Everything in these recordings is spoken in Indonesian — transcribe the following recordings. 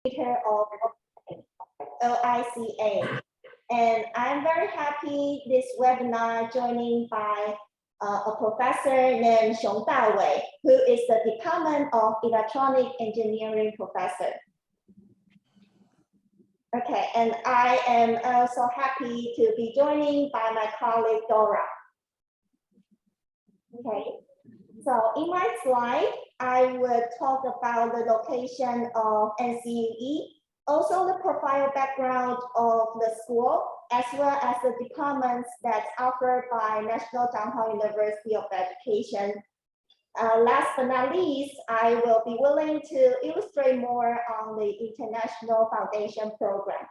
Leader of OICA. And I'm very happy this webinar joining by a professor named Xiong Dawei, who is the Department of Electronic Engineering professor. Okay, and I am also happy to be joining by my colleague Dora. Okay, so in my slide, I will talk about the location of NCUE, also the profile background of the school, as well as the departments that's offered by National Zhang Hao University of Education. Last but not least, I will be willing to illustrate more on the International Foundation Program.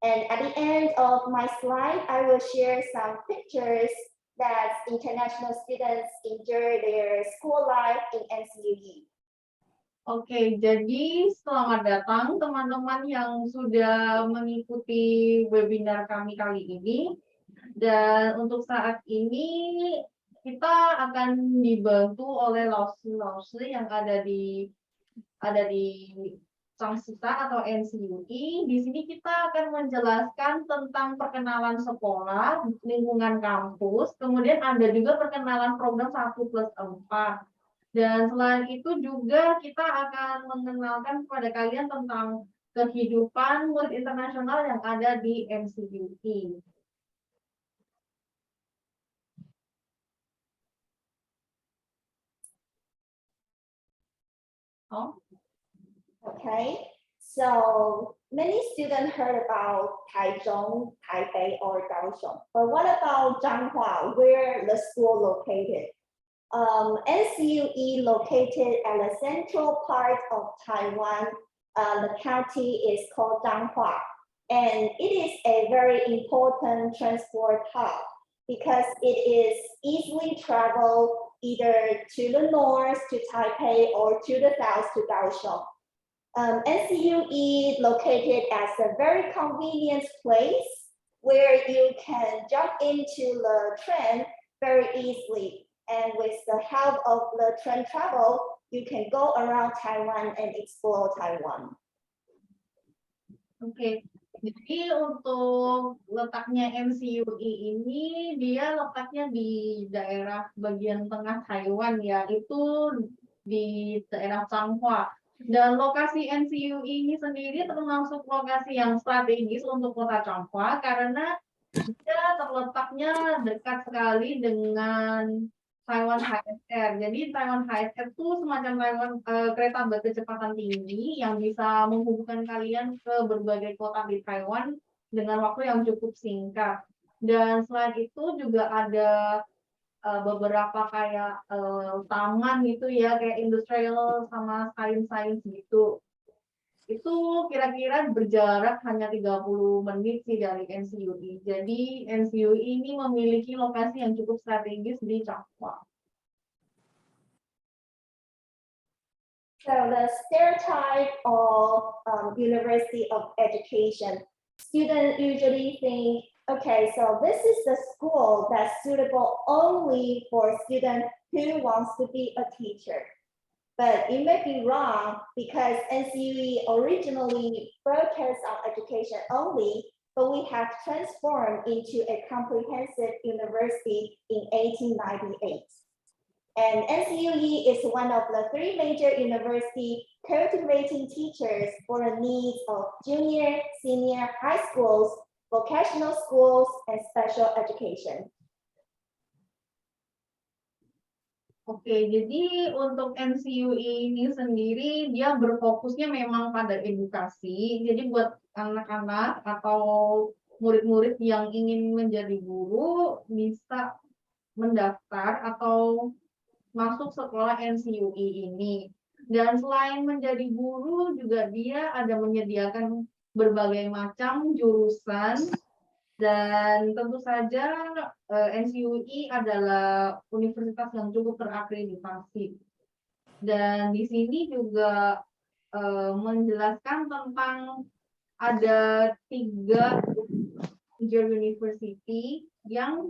And at the end of my slide, I will share some pictures that international students enjoy their school life in NCUE. Oke, jadi selamat datang teman-teman yang sudah mengikuti webinar kami kali ini. Dan untuk saat ini kita akan dibantu oleh Laosi yang ada di Changsita atau NCUE. Di sini kita akan menjelaskan tentang perkenalan sekolah, lingkungan kampus, kemudian ada juga perkenalan program 1+4. Dan selain itu juga kita akan mengenalkan kepada kalian tentang kehidupan murid internasional yang ada di NCUE. Okay, so many students heard about Taichung, Taipei, or Kaohsiung, but what about Zhanghua, where the school located? NCUE located at the central part of Taiwan. The county is called Zhanghua, and it is a very important transport hub because it is easily traveled either to the north to Taipei or to the south to Kaohsiung. NCUE located as a very convenient place where you can jump into the train very easily. And with the help of the train travel, you can go around Taiwan and explore Taiwan. Oke, jadi untuk letaknya NCUE ini, dia letaknya di daerah bagian tengah Taiwan ya, itu di daerah Changhua. Dan lokasi NCUE ini sendiri termasuk lokasi yang strategis untuk kota Changhua karena dia terletaknya dekat sekali dengan Taiwan HSR. Jadi Taiwan HSR itu semacam kereta berkecepatan tinggi yang bisa menghubungkan kalian ke berbagai kota di Taiwan dengan waktu yang cukup singkat. Dan selain itu juga ada beberapa kayak taman gitu ya, kayak industrial sama sains gitu. Itu kira-kira berjarak hanya 30 menit sih dari NCUE. Jadi NCUE ini memiliki lokasi yang cukup strategis di Changhua. So the stereotype of University of Education, students usually think, okay, so this is the school that's suitable only for students who wants to be a teacher. But it may be wrong because NCUE originally focused on education only, but we have transformed into a comprehensive university in 1898. And NCUE is one of the 3 major universities cultivating teachers for the needs of junior, senior high schools, vocational schools, and special education. Oke, jadi untuk NCUE ini sendiri, dia berfokusnya memang pada edukasi. Jadi buat anak-anak atau murid-murid yang ingin menjadi guru, bisa mendaftar atau masuk sekolah NCUE ini. Dan selain menjadi guru, juga dia ada menyediakan berbagai macam jurusan. Dan tentu saja NCUE adalah universitas yang cukup terakreditasi. Dan di sini juga menjelaskan tentang ada 3 major university yang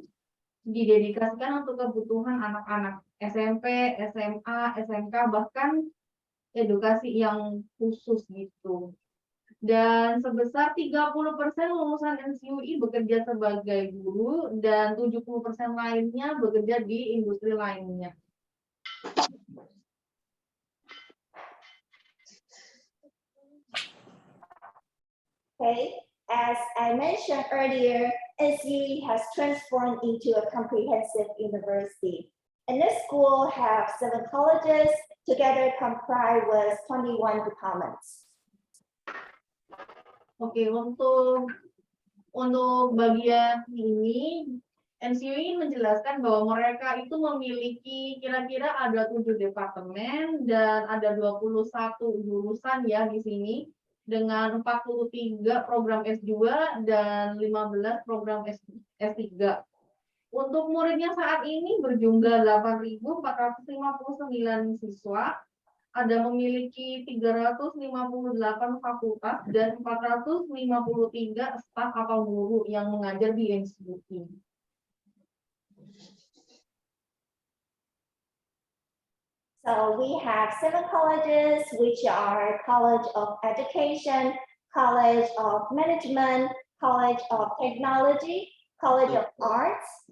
didedikasikan untuk kebutuhan anak-anak SMP, SMA, SMK, bahkan edukasi yang khusus gitu. Dan sebesar 30% lulusan NCUI bekerja sebagai guru dan 70% lainnya bekerja di industri lainnya. Okay, as I mentioned earlier, NCUE has transformed into a comprehensive university. And this school has 7 colleges, together comprise with 21 departments. Oke, untuk bagian ini, NCUI menjelaskan bahwa mereka itu memiliki kira-kira ada 7 departemen dan ada 21 jurusan ya di sini dengan 43 program S2 dan 15 program S3. Untuk muridnya saat ini berjumlah 8.459 siswa, ada memiliki 358 fakultas dan 453 staf atau guru yang mengajar di NCUI. So we have 7 colleges, which are College of Education, College of Management, College of Technology, College of Arts,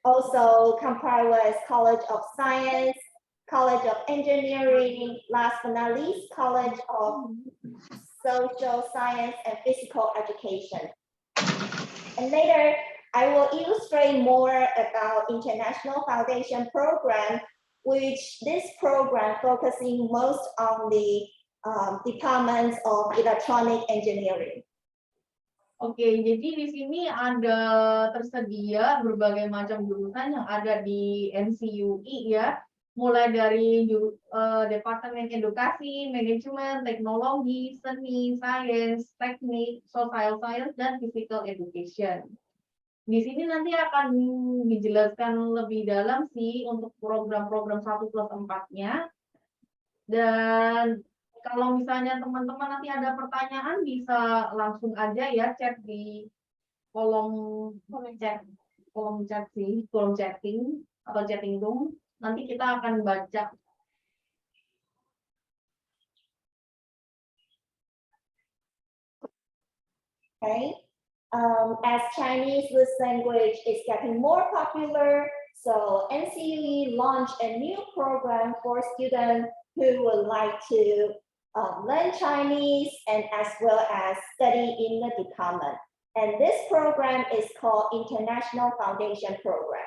also comprise with College of Science, College of Engineering, last but not least, College of Social Science and Physical Education. And later, I will illustrate more about International Foundation Program, which this program focusing most on the departments of electronic engineering. Oke, jadi di sini ada tersedia berbagai macam jurusan yang ada di NCUI ya, mulai dari Departemen Edukasi, Manajemen, Teknologi, Seni, Sains, Teknik, Social Science, dan Physical Education. Di sini nanti akan dijelaskan lebih dalam sih untuk program-program 1+4-nya. Dan kalau misalnya teman-teman nanti ada pertanyaan bisa langsung aja ya chat di kolom chatting atau chatting room. Nanti kita akan baca. Okay. As Chinese language is getting more popular, so NCUE launched a new program for students who would like to learn Chinese and as well as study in the department. And this program is called International Foundation Program.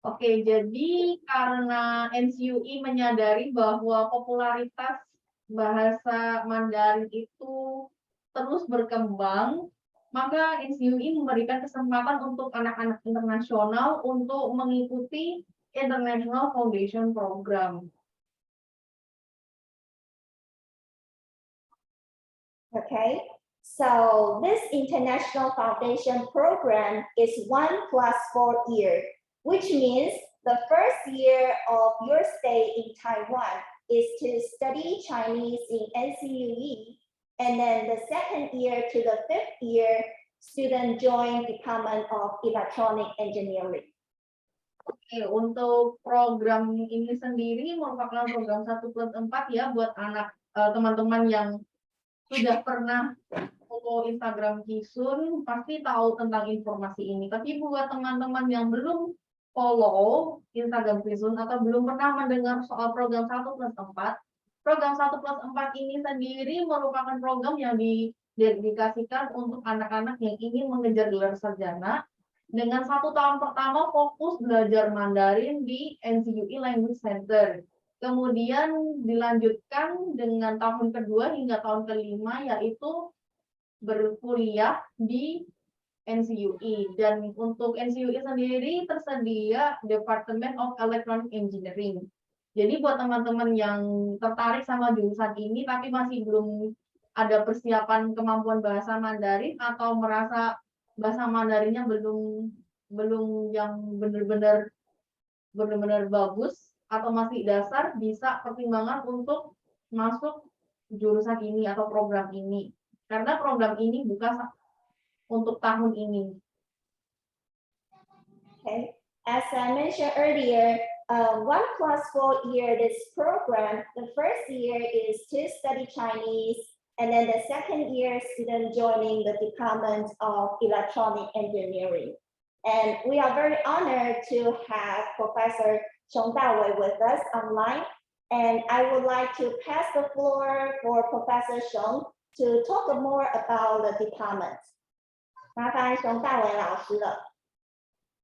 Oke, jadi karena NCUI menyadari bahwa popularitas bahasa Mandarin itu terus berkembang, maka NCUI memberikan kesempatan untuk anak-anak internasional untuk mengikuti International Foundation Program. Okay, so this International Foundation Program is 1+4 year, which means the first year of your stay in Taiwan is to study Chinese in NCUE, and then the second year to the 5th year, student join Department of Electronic Engineering. Oke, untuk program ini sendiri merupakan program 1+4 ya buat anak teman-teman yang sudah pernah follow Instagram Kisun pasti tahu tentang informasi ini. Tapi buat teman-teman yang belum follow Instagram Kisun atau belum pernah mendengar soal program 1+4, program 1+4 ini sendiri merupakan program yang didedikasikan untuk anak-anak yang ingin mengejar gelar sarjana dengan 1 tahun pertama fokus belajar Mandarin di NCUI Language Center. Kemudian dilanjutkan dengan tahun kedua hingga tahun kelima yaitu berkuliah di NCUI. Dan untuk NCUI sendiri tersedia Department of Electronic Engineering. Jadi buat teman-teman yang tertarik sama jurusan ini tapi masih belum ada persiapan kemampuan bahasa Mandarin atau merasa bahasa Mandarinnya belum yang benar-benar bagus atau masih dasar, bisa pertimbangan untuk masuk jurusan ini atau program ini. Karena program ini buka untuk tahun ini. Okay, as I mentioned earlier, 1+4 year this program, the first year is to study Chinese, And then the second year student joining the Department of Electronic Engineering. And we are very honored to have Professor Xiong Dawei with us online. And I would like to pass the floor for Professor Xiong to talk more about the department. 麻烦熊大伟老师了。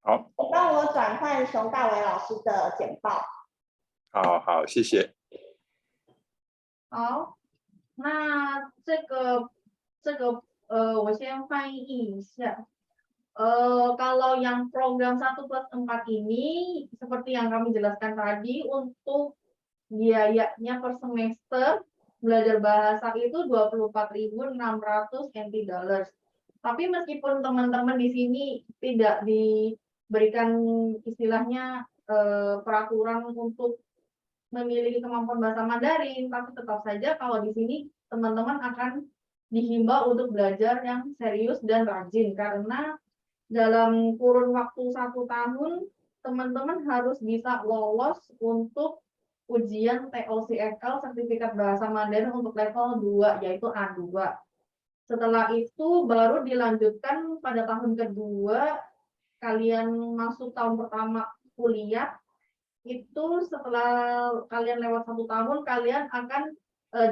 好，请帮我转换熊大伟老师的简报。好，谢谢。好，那我先翻译一下。Kalau yang program 1+4 ini seperti yang kami jelaskan tadi, untuk biayanya per semester belajar bahasa itu 24.600 NT dollars. Tapi meskipun teman-teman di sini tidak diberikan istilahnya peraturan untuk memiliki kemampuan bahasa Mandarin, tapi tetap saja kalau di sini teman-teman akan dihimbau untuk belajar yang serius dan rajin, karena dalam kurun waktu 1 tahun teman-teman harus bisa lolos untuk ujian TOCFL sertifikat bahasa Mandarin untuk level 2 yaitu A2. Setelah itu baru dilanjutkan pada tahun kedua, kalian masuk tahun pertama kuliah. Itu setelah kalian lewat 1 tahun, kalian akan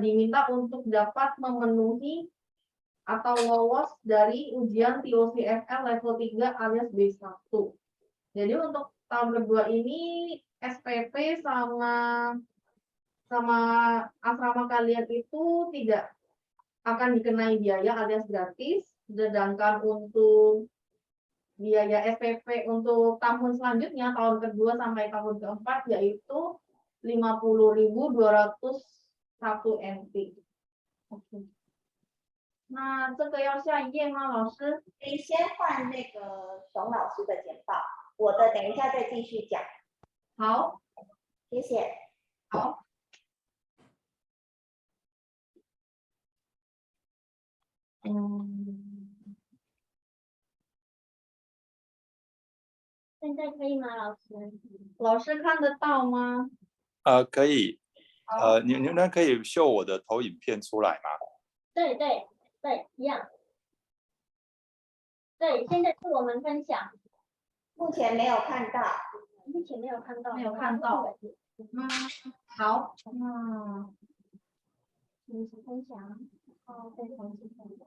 diminta untuk dapat memenuhi atau lolos dari ujian TOCFL level 3 alias B1. Jadi untuk tahun kedua ini SPP sama asrama kalian itu tidak akan dikenai biaya alias gratis, sedangkan untuk biaya SPP untuk tahun selanjutnya, tahun kedua sampai tahun keempat, yaitu 50.201 NT. Oke. 那这个要下一页吗，老师？可以先换那个熊老师的简报，我的等一下再继续讲。好，谢谢。好。现在可以吗，老师？老师看得到吗？可以。你们可以秀我的投影片出来吗？对，一样。对，现在是我们分享。目前没有看到。没有看到。好，你是分享。再重新分享。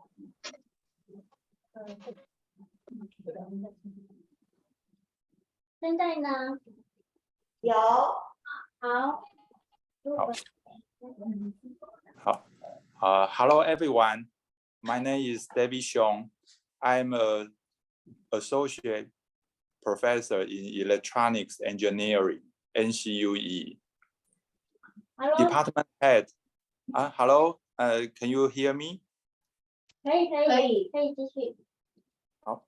现在呢？有。好。Hello everyone. My name is David Xiong. I'm an associate professor in electronics engineering, NCUE. Hello. Department head. Hello. Can you hear me? 可以继续。好。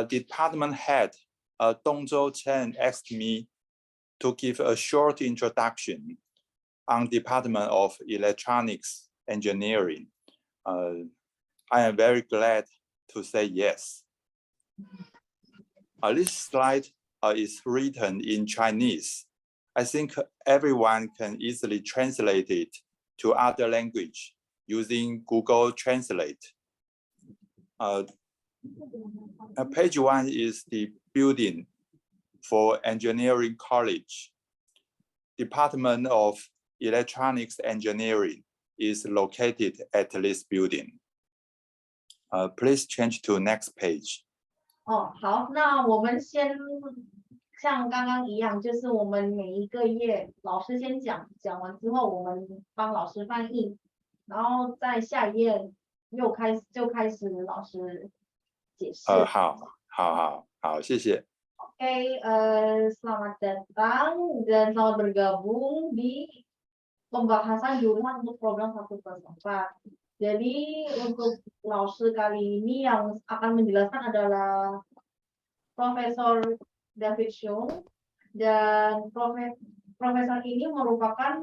Department head Dongzhou Chen asked me to give a short introduction on Department of Electronics Engineering. I am very glad to say yes. This slide is written in Chinese. I think everyone can easily translate it to other language using Google Translate. Page 1 is the building for Engineering College. Department of Electronics Engineering is located at this building. Please change to next page. 好，那我们先像刚刚一样，就是我们每一个页老师先讲完之后，我们帮老师翻译，然后在下一页就开始老师解释。好，谢谢。Oke, selamat datang dan selamat bergabung di pembahasan jurusan untuk program 1+4. Jadi untuk lausir kali ini yang akan menjelaskan adalah Profesor David Xiong, dan profesor ini merupakan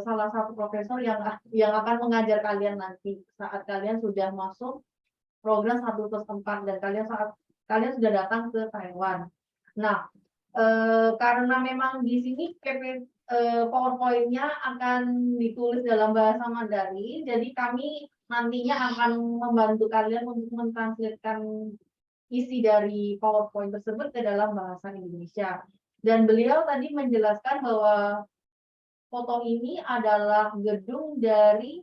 salah satu profesor yang akan mengajar kalian nanti saat kalian sudah masuk program 1+4 dan kalian sudah datang ke Taiwan. Nah, karena memang di sini PowerPoint-nya akan ditulis dalam bahasa Mandarin, jadi kami nantinya akan membantu kalian untuk mentranslatekan isi dari PowerPoint tersebut ke dalam bahasa Indonesia. Dan beliau tadi menjelaskan bahwa foto ini adalah gedung dari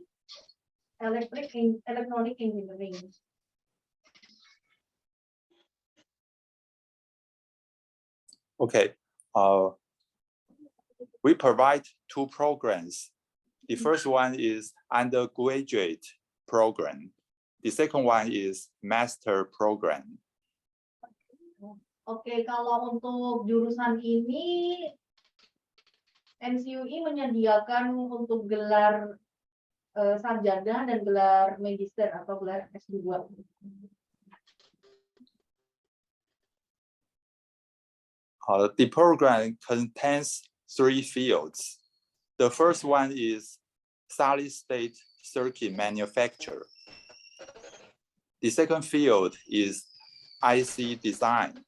Electronic Engineering. Okay. We provide two programs. The first one is undergraduate program. The second one is master program. Oke, kalau untuk jurusan ini, NCUI menyediakan untuk gelar sarjana dan gelar magister atau gelar S2. The program contains three fields. The first one is solid-state circuit manufacture. The second field is IC design.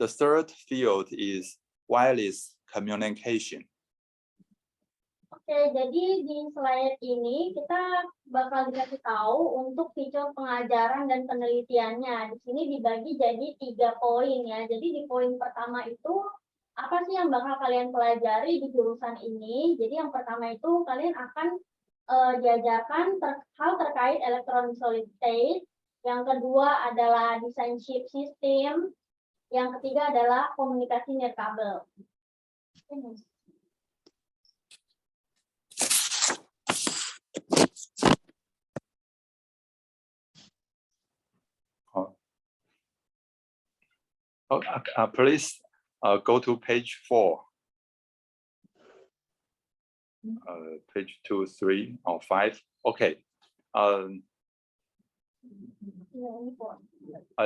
The third field is wireless communication. Oke, jadi di slide ini kita bakal dikasih tahu untuk fitur pengajaran dan penelitiannya. Di sini dibagi jadi 3 poin ya. Jadi di poin pertama itu apa sih yang bakal kalian pelajari di jurusan ini? Jadi yang pertama itu kalian akan diajarkan hal terkait electronic solid state. Yang kedua adalah desain chip system. Yang ketiga adalah komunikasi nirkabel. Please go to page 4. Page 2, 3, or 5. Okay.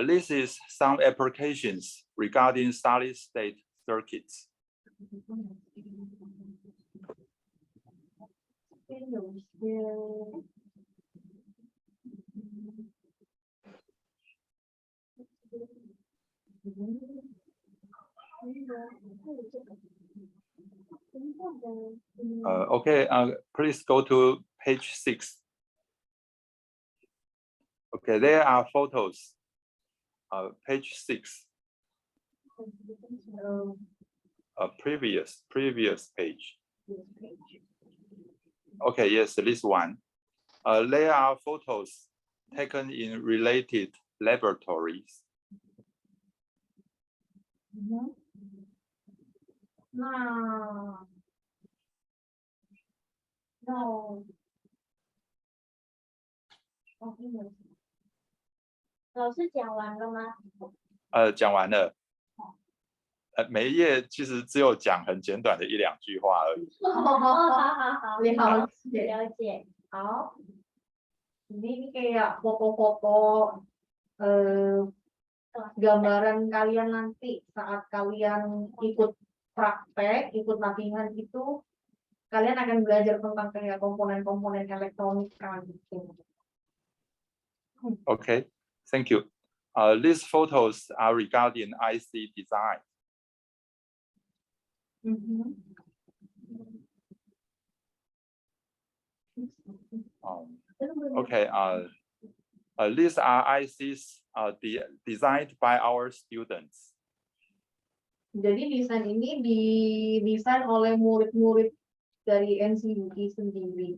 This is some applications regarding solid-state circuits. Okay, please go to page 6. Okay, there are photos. Page 6. Previous page. Okay, yes, this one. There are photos taken in related laboratories. No. 老师讲完了吗？讲完了。每一页其实只有讲很简短的1、2句话而已。好，了解。好。Ini kayak foto-foto gambaran kalian nanti saat kalian ikut praktek, ikut latihan itu, kalian akan belajar tentang kayak komponen-komponen elektronik gitu. Okay, thank you. These photos are regarding IC design. Okay, these are ICs designed by our students. Jadi desain ini didesain oleh murid-murid dari NCUI sendiri.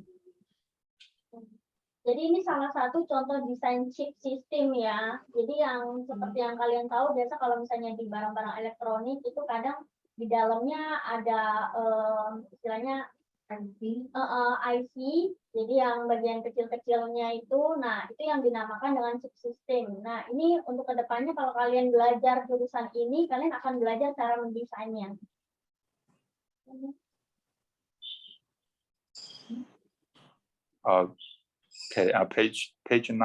Jadi ini salah satu contoh desain chip system ya. Jadi yang seperti yang kalian tahu biasa kalau misalnya di barang-barang elektronik itu kadang di dalamnya ada istilahnya IC. Jadi yang bagian kecil-kecilnya itu, nah itu yang dinamakan dengan chip system. Nah ini untuk kedepannya kalau kalian belajar jurusan ini, kalian akan belajar cara mendesainnya. Okay, page 9.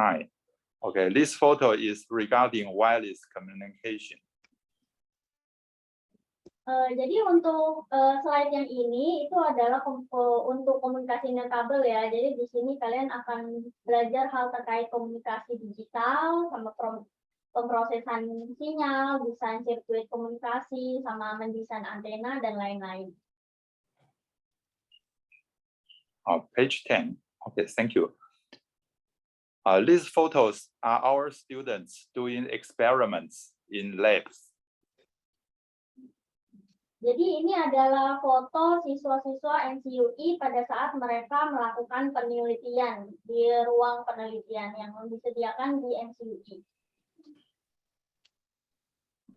Okay, this photo is regarding wireless communication. Jadi untuk slide yang ini itu adalah untuk komunikasi nirkabel ya. Jadi di sini kalian akan belajar hal terkait komunikasi digital sama pemrosesan sinyal, desain sirkuit komunikasi, sama mendesain antena dan lain-lain. Page 10. Okay, thank you. These photos are our students doing experiments in labs. Jadi ini adalah foto siswa-siswa NCUI pada saat mereka melakukan penelitian di ruang penelitian yang disediakan di NCUI.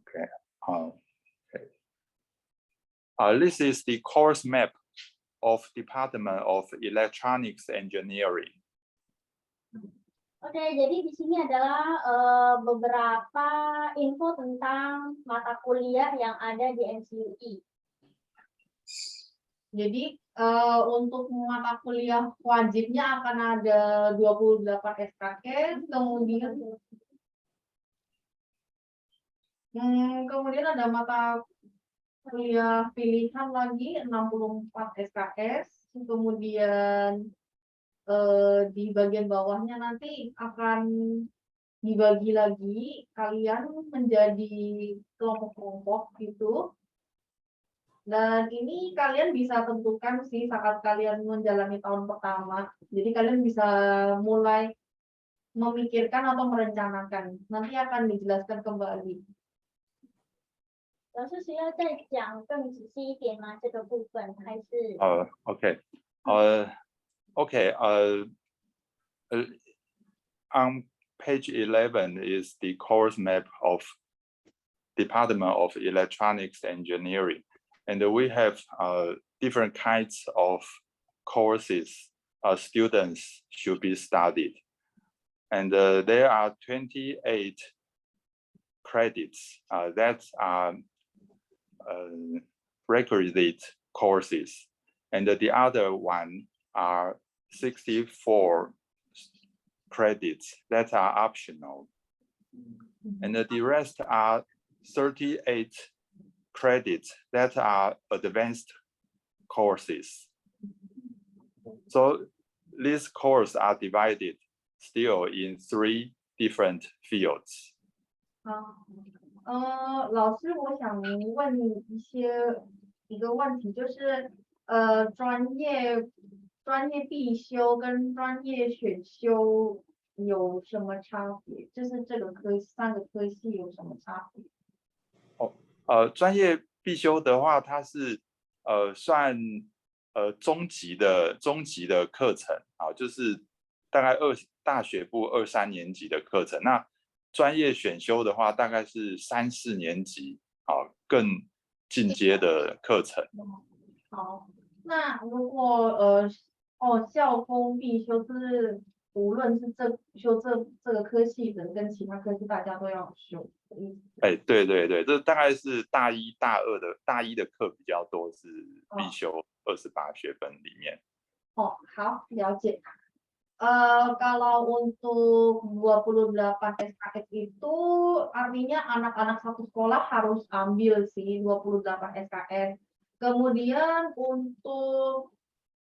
Okay. This is the course map of Department of Electronics Engineering. Oke, jadi di sini adalah beberapa info tentang mata kuliah yang ada di NCUI. Jadi untuk mata kuliah wajibnya akan ada 28 SKS, kemudian ada mata kuliah pilihan lagi 64 SKS, kemudian di bagian bawahnya nanti akan dibagi lagi, kalian menjadi kelompok-kelompok gitu. Dan ini kalian bisa tentukan sih saat kalian menjalani tahun pertama. Jadi kalian bisa mulai memikirkan atau merencanakan. Nanti akan dijelaskan kembali. 老师需要再讲更仔细一点吗？这个部分还是Okay. Okay. On page 11 is the course map of Department of Electronics Engineering, and we have different kinds of courses students should be studied, and there are 28 credits that are requisite courses, and the other one are 64 credits that are optional, and the rest are 38 credits that are advanced courses. So these courses are divided still in 3 different fields. 老师，我想问一个问题，就是专业必修跟专业选修有什么差别？就是这个3个科系有什么差别？专业必修的话，它是算中级的课程啊，就是大概大学部2、3年级的课程。那专业选修的话，大概是3、4年级啊，更进阶的课程。好，那如果校风必修是无论是这个科系的跟其他科系大家都要修的意思。对，这大概是大一的课比较多，是必修28学分里面。好，了解。Kalau untuk 28 SKS itu artinya anak-anak satu sekolah harus ambil sih 28 SKS. Kemudian untuk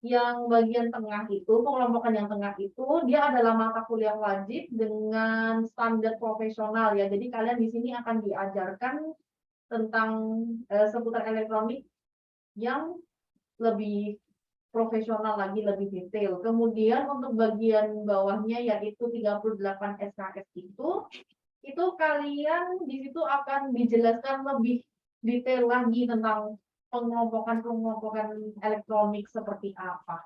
yang bagian tengah itu, pengelompokan yang tengah itu, dia adalah mata kuliah wajib dengan standar profesional ya. Jadi kalian di sini akan diajarkan tentang seputar elektronik yang lebih profesional lagi, lebih detail. Kemudian untuk bagian bawahnya yaitu 38 SKS itu kalian di situ akan dijelaskan lebih detail lagi tentang pengelompokan elektronik seperti apa.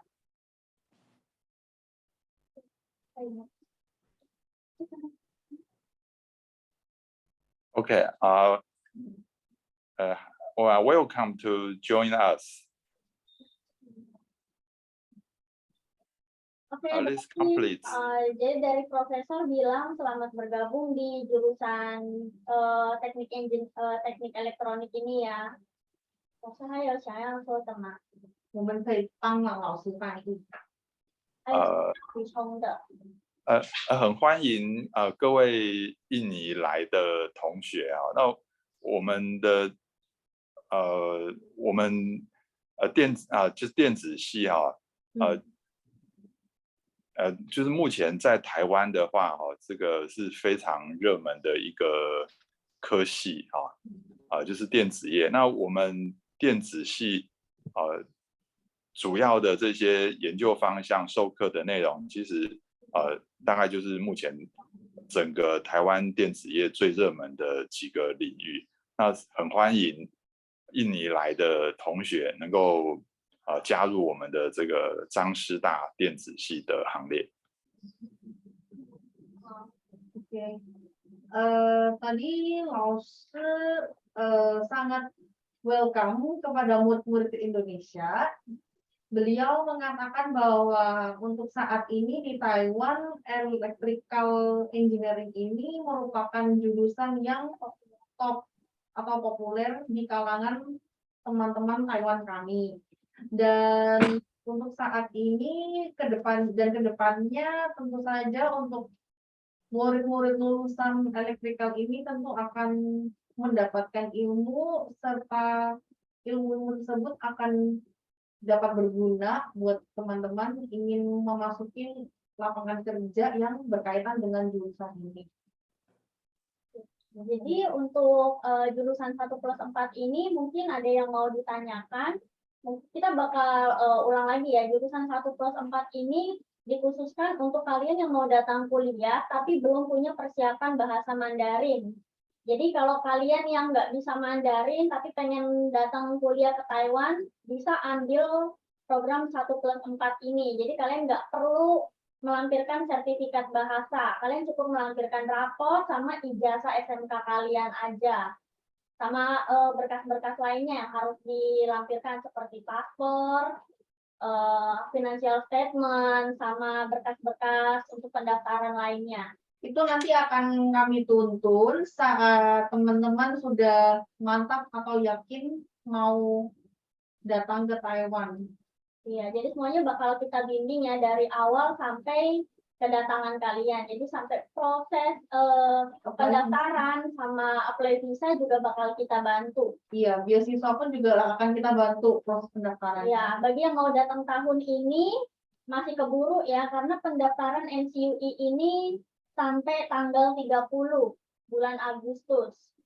Okay. Welcome to join us. Oke, jadi dari profesor bilang selamat bergabung di jurusan teknik elektronik ini ya. 老师还有想要说的吗？我们可以帮忙老师翻译。还有补充的？很欢迎各位印尼来的同学啊。那我们就是电子系啊，就是目前在台湾的话，这个是非常热门的一个科系就是电子业。那我们电子系主要的这些研究方向授课的内容，其实大概就是目前整个台湾电子业最热门的几个领域。那很欢迎印尼来的同学能够加入我们的这个彰师大电子系的行列。Oke. Tadi Lause sangat welcome kepada murid-murid Indonesia. Beliau mengatakan bahwa untuk saat ini di Taiwan, Electrical Engineering ini merupakan jurusan yang top atau populer di kalangan teman-teman Taiwan kami. Dan untuk saat ini kedepannya tentu saja untuk murid-murid lulusan electrical ini tentu akan mendapatkan ilmu serta ilmu tersebut akan dapat berguna buat teman-teman ingin memasuki lapangan kerja yang berkaitan dengan jurusan ini. Jadi untuk jurusan 1+4 ini mungkin ada yang mau ditanyakan. Kita bakal ulang lagi ya, jurusan 1+4 ini dikhususkan untuk kalian yang mau datang kuliah tapi belum punya persiapan bahasa Mandarin. Jadi kalau kalian yang nggak bisa Mandarin tapi pengen datang kuliah ke Taiwan, bisa ambil program 1+4 ini. Jadi kalian nggak perlu melampirkan sertifikat bahasa. Kalian cukup melampirkan rapor sama ijazah SMK kalian aja. Sama berkas-berkas lainnya yang harus dilampirkan seperti paspor, financial statement, sama berkas-berkas untuk pendaftaran lainnya. Itu nanti akan kami tuntun saat teman-teman sudah mantap atau yakin mau datang ke Taiwan. Iya, jadi semuanya bakal kita bimbing ya dari awal sampai kedatangan kalian. Jadi sampai proses pendaftaran sama apply visa juga bakal kita bantu. Iya, beasiswa pun juga akan kita bantu proses pendaftaran. Ya, bagi yang mau datang tahun ini masih keburu ya, karena pendaftaran NCUI ini sampai tanggal 30 bulan Agustus.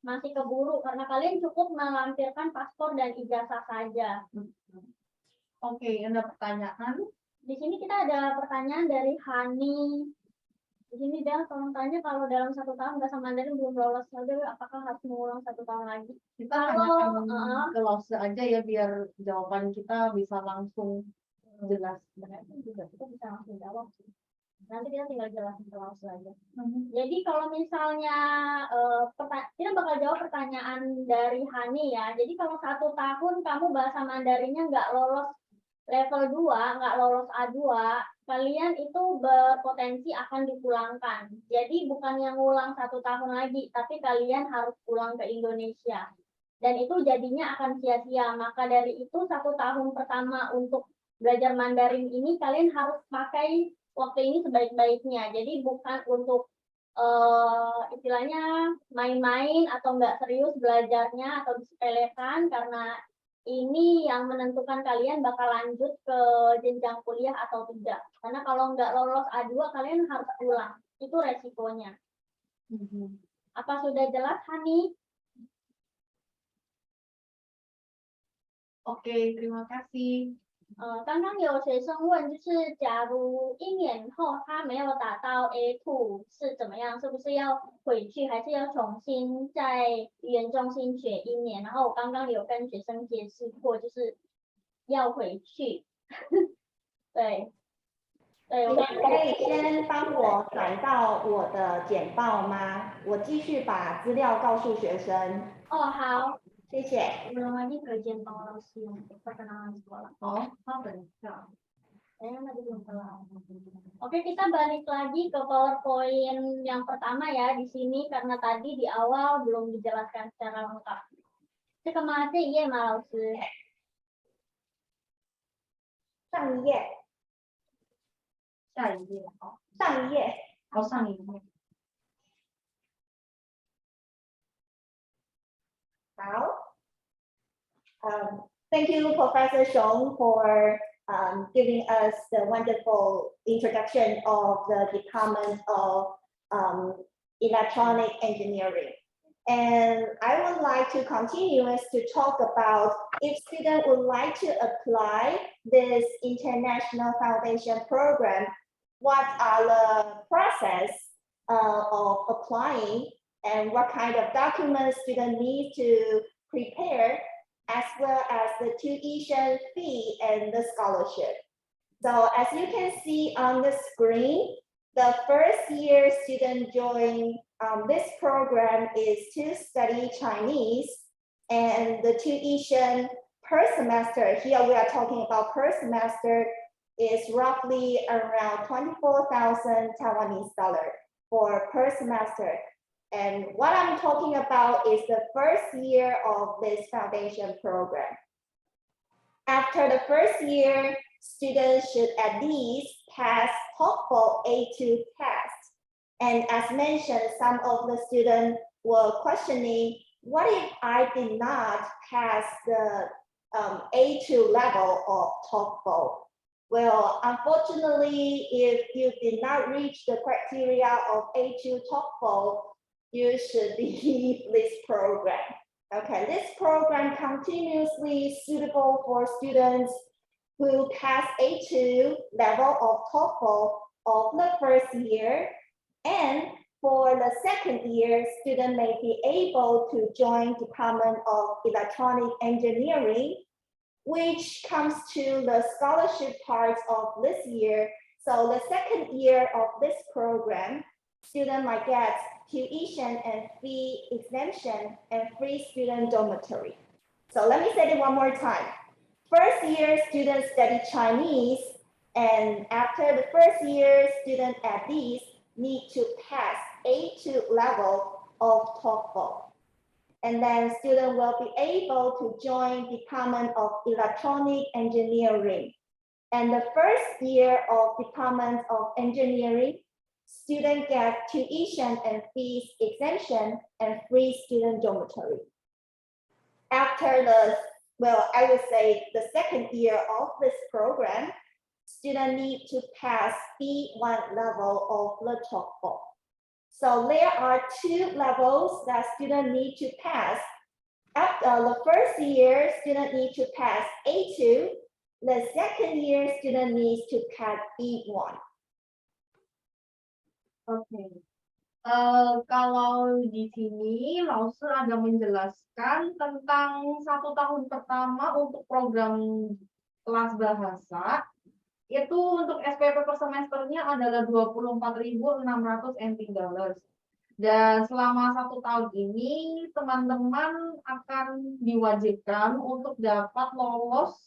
Masih keburu karena kalian cukup melampirkan paspor dan ijazah saja. Oke, ada pertanyaan? Di sini kita ada pertanyaan dari Hani. Di sini dia tolong tanya kalau dalam 1 tahun bahasa Mandarin belum lolos saja, apakah harus mengulang 1 tahun lagi? Kita Kalau, tanyakan ke Lause aja ya biar jawaban kita bisa langsung jelas. Juga kita bisa langsung jawab. Nanti kita tinggal jelasin ke Lause aja. Jadi kalau misalnya kita bakal jawab pertanyaan dari Hani ya. Jadi kalau 1 tahun kamu bahasa Mandarinnya nggak lolos level 2, nggak lolos A2, kalian itu berpotensi akan dipulangkan. Jadi bukan yang ngulang 1 tahun lagi, tapi kalian harus pulang ke Indonesia. Dan itu jadinya akan sia-sia. Maka dari itu 1 tahun pertama untuk belajar Mandarin ini kalian harus pakai waktu ini sebaik-baiknya. Jadi bukan untuk istilahnya main-main atau nggak serius belajarnya atau disepelekan, karena ini yang menentukan kalian bakal lanjut ke jenjang kuliah atau tidak. Karena kalau nggak lolos A2 kalian harus pulang. Itu resikonya. Apa sudah jelas, Hani? Oke, terima kasih. 刚刚有学生问，就是假如1年后他没有达到 A2 是怎么样？是不是要回去，还是要重新在语言中心学1年？然后我刚刚有跟学生解释过，就是要回去。对，对，你们可以先帮我转到我的简报吗？我继续把资料告诉学生。好。谢谢。 Belum lagi ke jenjang langsung untuk perkenalan sekolah. Bentar. Saya masih belum kelar. Oke, kita balik lagi ke PowerPoint yang pertama ya di sini karena tadi di awal belum dijelaskan secara lengkap. 这个吗？这一页吗，老师？上一页，下一页。上一页。上一页。Thank you, Professor Xiong, for giving us the wonderful introduction of the Department of Electronic Engineering. And I would like to continue to talk about if students would like to apply this International Foundation Program, what are the process of applying and what kind of documents students need to prepare, as well as the tuition fee and the scholarship. So as you can see on the screen, the first year student join this program is to study Chinese, and the tuition per semester, here we are talking about per semester, is roughly around 24,000 Taiwanese dollar for per semester. And what I'm talking about is the first year of this foundation program. After the first year, students should at least pass TOEFL A2 test. And as mentioned, some of the students were questioning, what if I did not pass the A2 level of TOEFL? Well, unfortunately, if you did not reach the criteria of A2 TOEFL, you should leave this program. Okay, this program continuously suitable for students who pass A2 level of TOEFL of the first year, and for the second year, student may be able to join Department of Electronic Engineering, which comes to the scholarship parts of this year. So the second year of this program, student might get tuition and fee exemption and free student dormitory. So let me say it one more time. First year, students study Chinese, and after the first year, students at least need to pass A2 level of TOEFL. And then student will be able to join Department of Electronic Engineering. And the first year of Department of Engineering, student get tuition and fees exemption and free student dormitory. After the, well, I would say the second year of this program, student need to pass B1 level of the TOEFL. So there are two levels that student need to pass. After the first year, student need to pass A2. The second year, student needs to pass B1. Oke. Kalau di sini Lause ada menjelaskan tentang 1 tahun pertama untuk program kelas bahasa. Itu untuk SPP per semesternya adalah 24.600 NT dollars. Dan selama 1 tahun ini, teman-teman akan diwajibkan untuk dapat lolos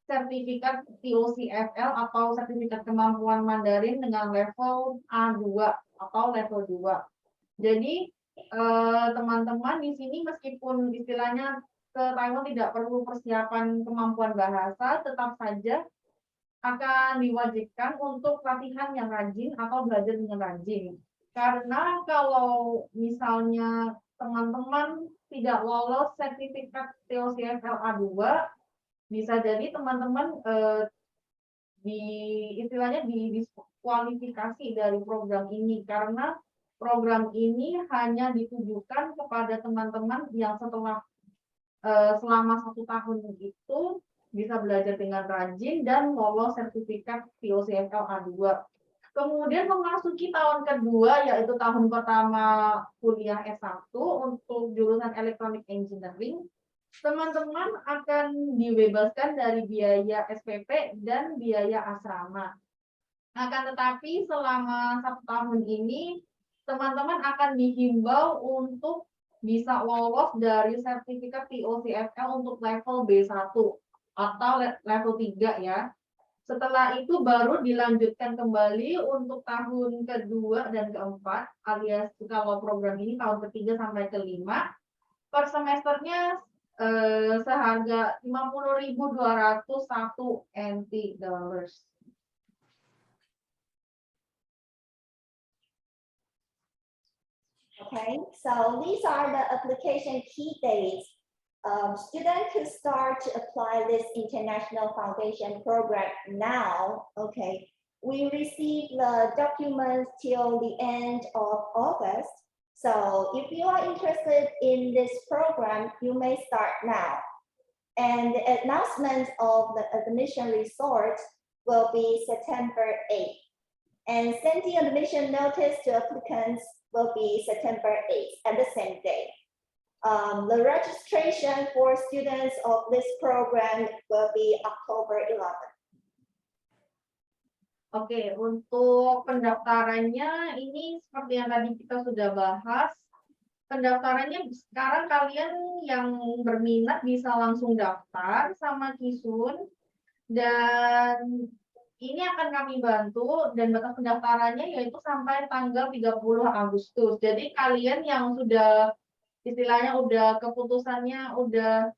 sertifikat TOCFL atau sertifikat kemampuan Mandarin dengan level A2 atau level 2. Jadi, teman-teman di sini meskipun istilahnya ke Taiwan tidak perlu persiapan kemampuan bahasa, tetap saja akan diwajibkan untuk latihan yang rajin atau belajar dengan rajin. Karena kalau misalnya teman-teman tidak lolos sertifikat TOCFL A2, bisa jadi teman-teman diskualifikasi dari program ini, karena program ini hanya ditujukan kepada teman-teman yang setelah selama 1 tahun itu bisa belajar dengan rajin dan lolos sertifikat TOCFL A2. Kemudian memasuki tahun kedua, yaitu tahun pertama kuliah S1 untuk jurusan Electronic Engineering, teman-teman akan dibebaskan dari biaya SPP dan biaya asrama. Akan tetapi selama 1 tahun ini, teman-teman akan dihimbau untuk bisa lolos dari sertifikat TOCFL untuk level B1 atau level 3 ya. Setelah itu baru dilanjutkan kembali untuk tahun kedua dan keempat, alias kalau program ini tahun ketiga sampai kelima, per semesternya seharga 50.201 NT dollars. Okay, so these are the application key dates. Students could start to apply this international foundation program now. Okay, we receive the documents till the end of August. So if you are interested in this program, you may start now. And the announcement of the admission result will be September 8th. And sending admission notice to applicants will be September 8th at the same day. The registration for students of this program will be October 11th. Oke, untuk pendaftarannya ini seperti yang tadi kita sudah bahas. Pendaftarannya sekarang kalian yang berminat bisa langsung daftar sama Kisun. Dan ini akan kami bantu dan batas pendaftarannya yaitu sampai tanggal 30 Agustus. Jadi kalian yang sudah istilahnya udah keputusannya udah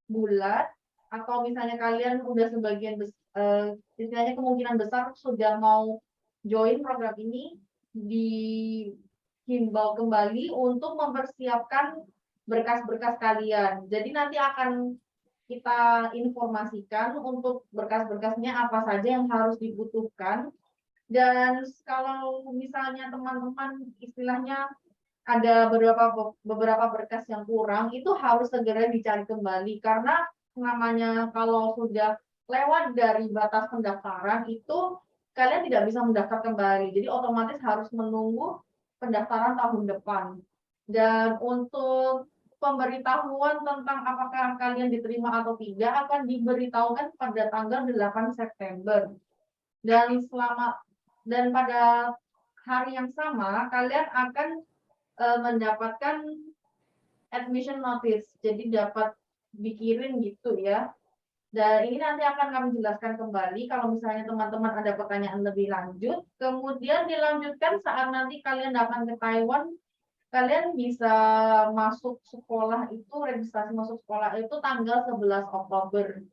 bulat atau misalnya kalian udah sebagian istilahnya kemungkinan besar sudah mau join program ini, dihimbau kembali untuk mempersiapkan berkas-berkas kalian. Jadi nanti akan kita informasikan untuk berkas-berkasnya apa saja yang harus dibutuhkan. Dan kalau misalnya teman-teman istilahnya ada beberapa berkas yang kurang, itu harus segera dicari kembali karena namanya kalau sudah lewat dari batas pendaftaran itu kalian tidak bisa mendaftar kembali. Jadi otomatis harus menunggu pendaftaran tahun depan. Dan untuk pemberitahuan tentang apakah kalian diterima atau tidak akan diberitahukan pada tanggal 8 September. Dan pada hari yang sama kalian akan mendapatkan admission notice, jadi dapat dikirim gitu ya. Dan ini nanti akan kami jelaskan kembali kalau misalnya teman-teman ada pertanyaan lebih lanjut. Kemudian dilanjutkan saat nanti kalian datang ke Taiwan, kalian bisa masuk sekolah itu, registrasi masuk sekolah itu tanggal 11 Oktober.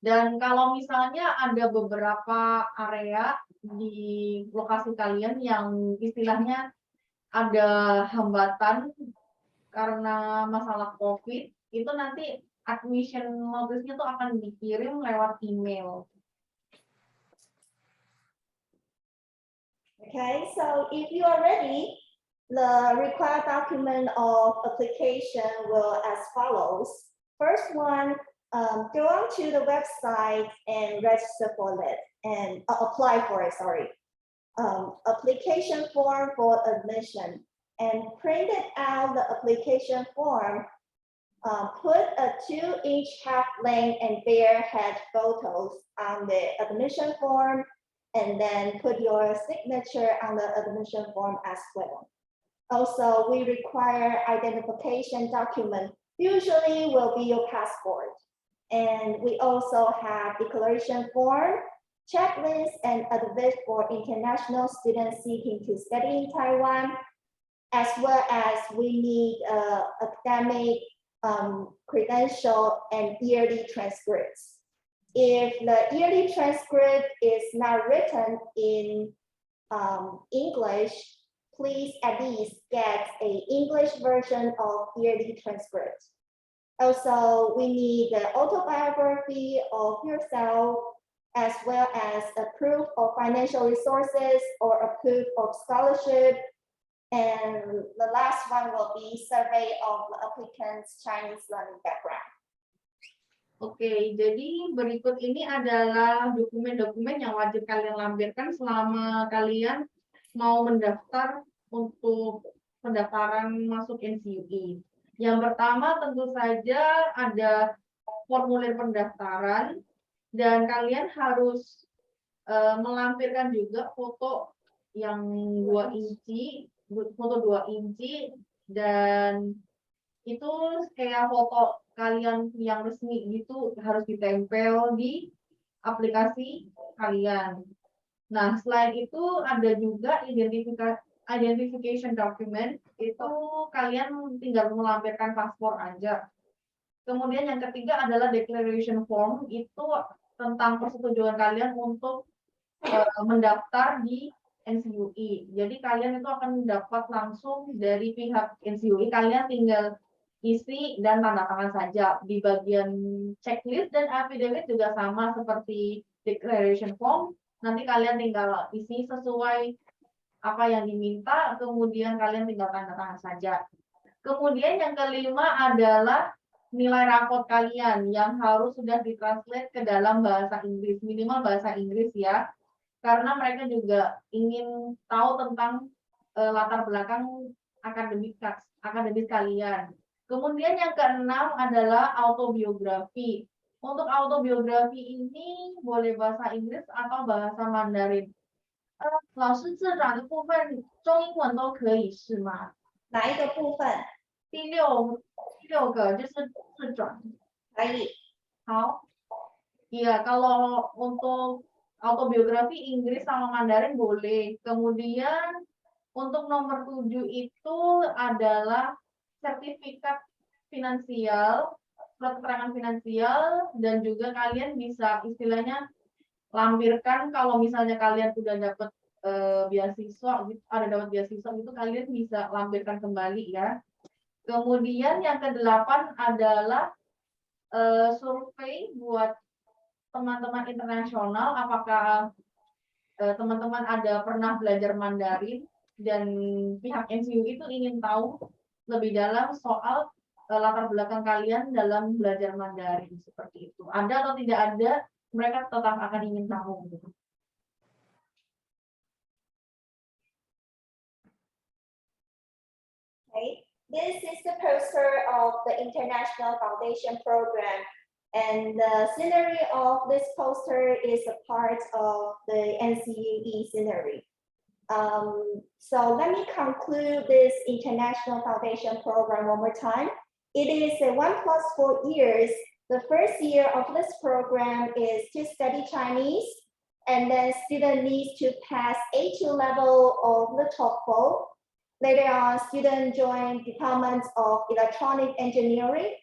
Dan kalau misalnya ada beberapa area di lokasi kalian yang istilahnya ada hambatan karena masalah COVID, itu nanti admission notice-nya tuh akan dikirim lewat email. Okay, so if you are ready, the required document of application will as follows. First one, go on to the website and register for it and apply for it, sorry. Application form for admission and print it out the application form. Put a 2-inch half length and bare head photos on the admission form and then put your signature on the admission form as well. Also, we require identification document, usually will be your passport. And we also have declaration form, checklist, and advice for international students seeking to study in Taiwan, as well as we need academic credential and yearly transcripts. If the yearly transcript is not written in English, please at least get an English version of yearly transcript. Also, we need the autobiography of yourself, as well as a proof of financial resources or a proof of scholarship. And the last one will be survey of the applicant's Chinese learning background. Oke, jadi berikut ini adalah dokumen-dokumen yang wajib kalian lampirkan selama kalian mau mendaftar untuk pendaftaran masuk NCUI. Yang pertama tentu saja ada formulir pendaftaran dan kalian harus melampirkan juga foto yang 2 inci, foto 2 inci, dan itu kayak foto kalian yang resmi gitu harus ditempel di aplikasi kalian. Nah, selain itu ada juga identification document, itu kalian tinggal melampirkan paspor aja. Kemudian yang ketiga adalah declaration form, itu tentang persetujuan kalian untuk mendaftar di NCUI. Jadi kalian itu akan dapat langsung dari pihak NCUI, kalian tinggal isi dan tanda tangan saja. Di bagian checklist dan affidavit juga sama seperti declaration form, nanti kalian tinggal isi sesuai apa yang diminta, kemudian kalian tinggal tanda tangan saja. Kemudian yang kelima adalah nilai rapot kalian yang harus sudah ditranslate ke dalam bahasa Inggris, minimal bahasa Inggris ya. karena mereka juga ingin tahu tentang latar belakang akademis kalian. Kemudian yang keenam adalah autobiografi. Untuk autobiografi ini boleh bahasa Inggris atau bahasa Mandarin. 老师自转的部分中英文都可以是吗？哪一个部分第六个就是自转。可以？ 好，iya kalau untuk autobiografi Inggris sama Mandarin boleh. Kemudian untuk nomor 7 itu adalah sertifikat finansial, surat keterangan finansial, dan juga kalian bisa istilahnya lampirkan kalau misalnya kalian sudah dapat beasiswa, dapat beasiswa itu kalian bisa lampirkan kembali ya. Kemudian yang ke-8 adalah survei buat teman-teman internasional, apakah teman-teman ada pernah belajar Mandarin dan pihak NCU itu ingin tahu lebih dalam soal latar belakang kalian dalam belajar Mandarin seperti itu. Ada atau tidak ada, mereka tetap akan ingin tahu. Okay, this is the poster of the International Foundation Program, and the scenery of this poster is a part of the NCUE scenery. So let me conclude this International Foundation Program one more time. It is a 1 + 4 years. The first year of this program is to study Chinese, and then student needs to pass A2 level of the TOEFL. Later on, student join departments of electronic engineering,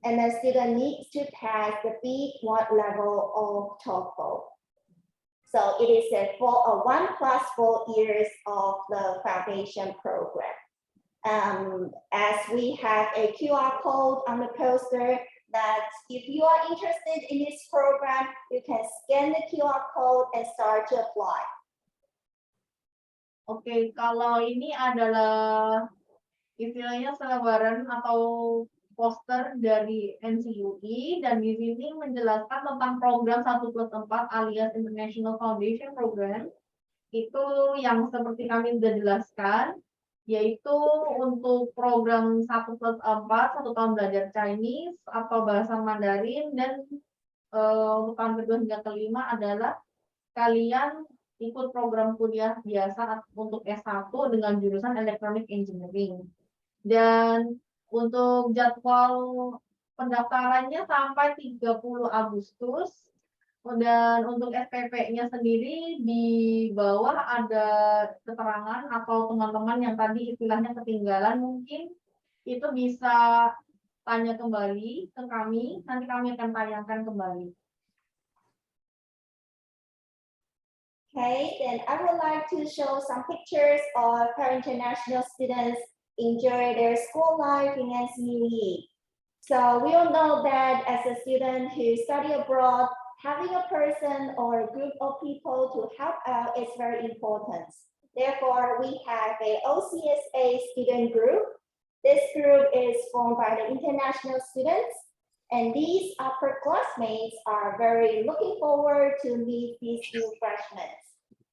and then student needs to pass the B1 level of TOEFL. So it is a 1 + 4 years of the foundation program. As we have a QR code on the poster, that if you are interested in this program, you can scan the QR code and start to apply. Oke, kalau ini adalah istilahnya selebaran atau poster dari NCUE, dan di sini menjelaskan tentang program 1+4 alias International Foundation Program. Itu yang seperti kami sudah jelaskan, yaitu untuk program 1+4, 1 tahun belajar Chinese atau bahasa Mandarin, dan untuk tahun kedua hingga kelima adalah kalian ikut program kuliah biasa untuk S1 dengan jurusan Electronic Engineering. Dan untuk jadwal pendaftarannya sampai 30 Agustus. Dan untuk SPP-nya sendiri di bawah ada keterangan, atau teman-teman yang tadi istilahnya ketinggalan mungkin itu bisa tanya kembali ke kami, nanti kami akan tayangkan kembali. Okay, then I would like to show some pictures of how international students enjoy their school life in NCUE. So we all know that as a student who study abroad, having a person or a group of people to help out is very important. Therefore, we have a OCSA student group. This group is formed by the international students, and these upperclassmates are very looking forward to meet these new freshmen.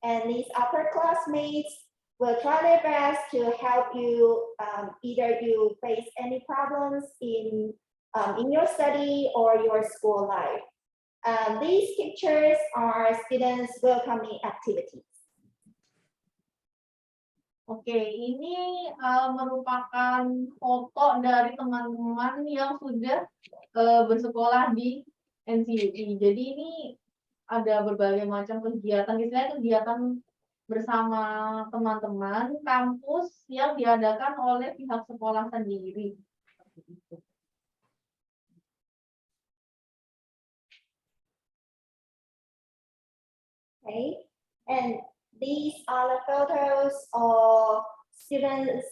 And these upperclassmates will try their best to help you, either you face any problems in your study or your school life. These pictures are students' welcoming activities. Oke, ini merupakan foto dari teman-teman yang sudah bersekolah di NCUE. Jadi ini ada berbagai macam kegiatan, misalnya kegiatan bersama teman-teman kampus yang diadakan oleh pihak sekolah sendiri. Okay, and these are the photos of students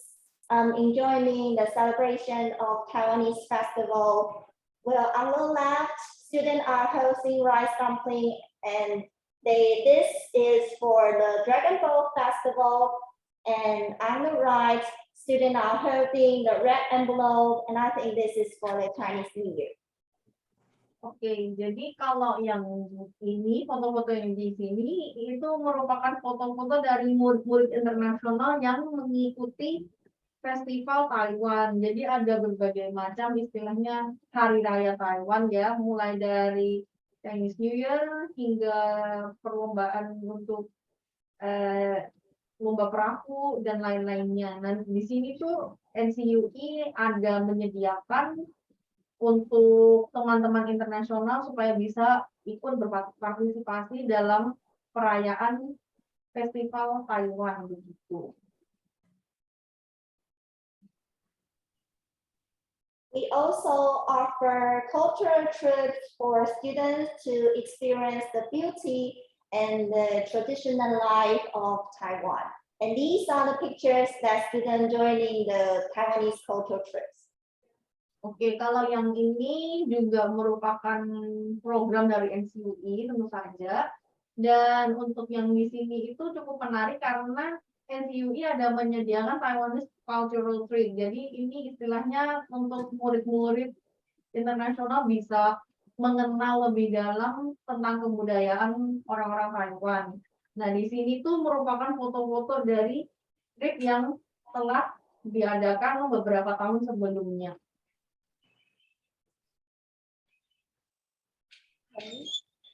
enjoying the celebration of Taiwanese festival. Well, on the left, students are hosting rice dumpling, and this is for the Dragon Boat Festival. And on the right, students are holding the red envelope, and I think this is for the Chinese New Year. Oke, jadi kalau yang ini foto-foto yang di sini itu merupakan foto-foto dari murid-murid internasional yang mengikuti Festival Taiwan. Jadi ada berbagai macam istilahnya hari raya Taiwan ya, mulai dari Chinese New Year hingga perlombaan untuk lomba perahu dan lain-lainnya. Nah, di sini tuh NCUI ada menyediakan untuk teman-teman internasional supaya bisa ikut berpartisipasi dalam perayaan Festival Taiwan begitu. We also offer cultural trips for students to experience the beauty and the traditional life of Taiwan. And these are the pictures that students joining the Taiwanese cultural trips. Oke, kalau yang ini juga merupakan program dari NCUI tentu saja. Dan untuk yang di sini itu cukup menarik karena NCUI ada menyediakan Taiwanese Cultural Trip. Jadi ini istilahnya untuk murid-murid internasional bisa mengenal lebih dalam tentang kebudayaan orang-orang Taiwan. Nah, di sini tuh merupakan foto-foto dari trip yang telah diadakan beberapa tahun sebelumnya.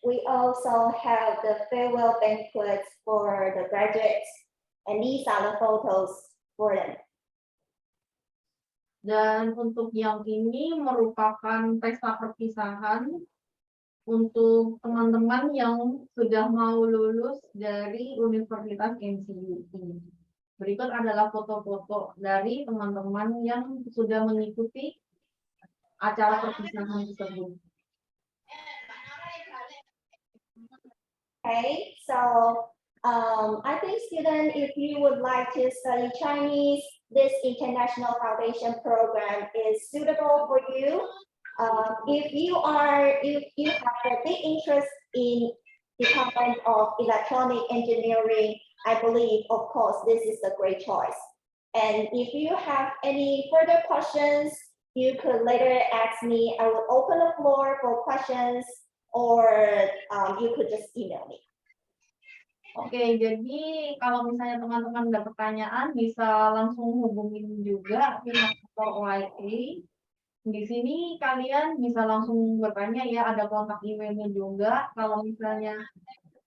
We also have the farewell banquets for the graduates, and these are the photos for them. Dan untuk yang ini merupakan pesta perpisahan untuk teman-teman yang sudah mau lulus dari Universitas NCUI. Berikut adalah foto-foto dari teman-teman yang sudah mengikuti acara perpisahan tersebut. Okay, so I think students, if you would like to study Chinese, this international foundation program is suitable for you. If you have a big interest in Department of Electronic Engineering, I believe, of course, this is a great choice. And if you have any further questions, you could later ask me. I will open the floor for questions, or you could just email me. Oke, jadi kalau misalnya teman-teman ada pertanyaan bisa langsung hubungin juga pihak OIA. Di sini kalian bisa langsung bertanya ya, ada kontak emailnya juga. Kalau misalnya